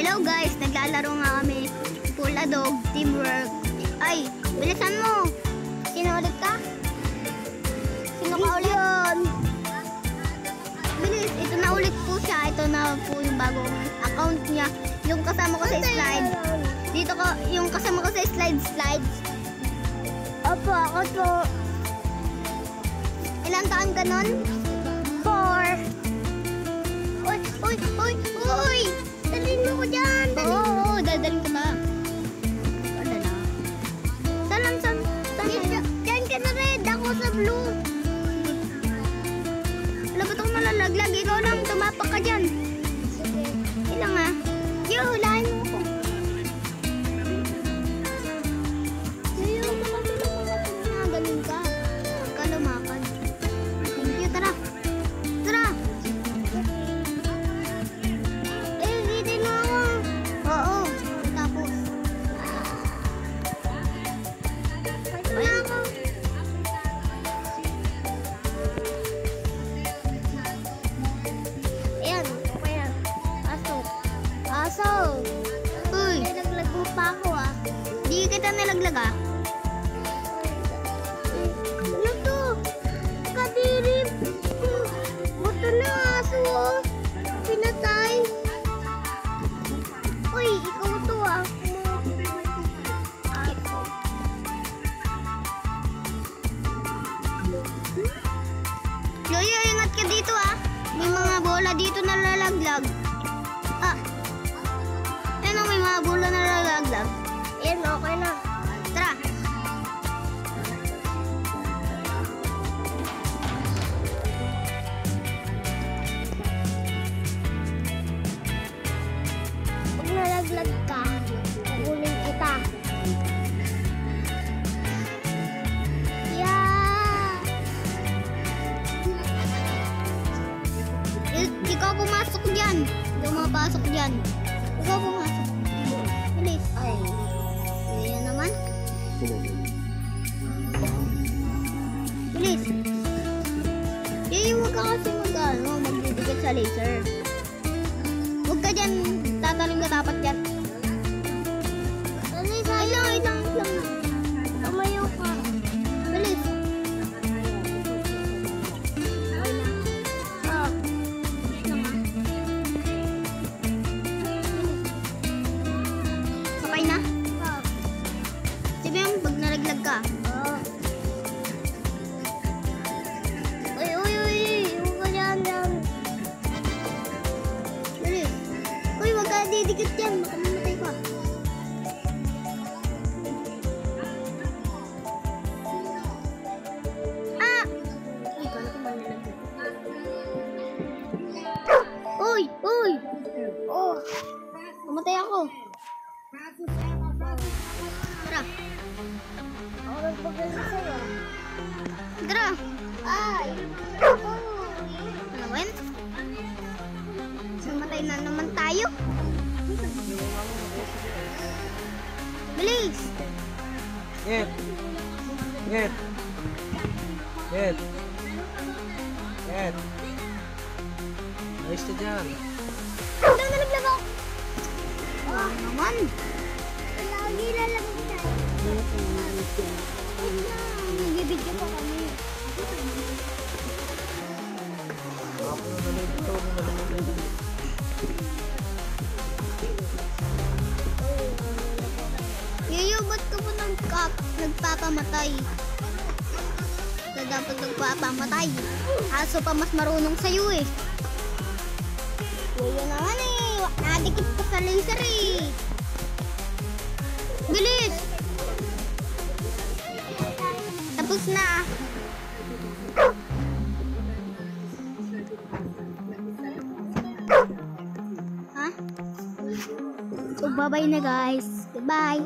Hello guys, naglalaro nga kami. Pula Dog, Teamwork. Ay, bilisan mo. Sino ulit ka? Sino ka ulit? Bilis, ito na ulit po siya. Ito na po yung bagong account niya. Yung kasama ko sa slide. Dito ko, yung kasama ko sa slides. Opo, ako to. Ilang taon ka nun? 4. Uy! Dalhin mo ko dyan! Oo, dadalhin ko na. Ano na? Saan? Diyan ka na red. Ako sa blue. Wala ba't ako nalalaglag? Ikaw lang, tumapak ka dyan. Ilang nga. Yo, hulahin mo ko. Yo, makatulong mo na. Ganun ka. Huwag ka lumakad. Thank you, tara. Tara! Uy! Nilaglag mo pa ako ah. Di kita nilaglag ah. Ano to? Kadirip! Buto na aso oh. Pinatay. Uy, ikaw to ah. Yoyo, ingat ka dito ah. May mga bola dito na lalaglag. May mga bola na lalaglag. Yan, okay na. Tara. Pag nalaglag ka, kukunin kita. Ikaw pumasok dyan. Ikaw mapasok dyan. Ikaw pumasok. Bilis. Ay. Ayan naman. Bilis. Huwag ka kasi magdidikit sa laser. Huwag ka dyan. Tatalim ka dapat dyan. Ilang. Tumayo ka. Bilis. Sakay na? Sabi mo, pag nalaglag ka. Uy. Huwag ka dyan. Bilis. Uy, huwag ka didikit dyan. Baka mamatay ka. Uy, kala ko manalaglag. Uy! Oh! Mamatay ako. Tara. Ako nagpagaling sa'yo. Tara. Ay! Alawan? Namatay na naman tayo. Bilis! Get! Ayos na dyan. Nalaglag ako. Naman. Lagi lalaglag tayo. Nagibidyo pa kami. Ako na nalito. Yayo, ba't ka mo nagpapamatay? Ka dapat nagpapamatay. Aso pa mas marunong sa'yo eh. Yayo naman eh. Nadikit ka sa laser eh. Bilis! Tapos na. Ha? So, bye-bye na guys. Goodbye.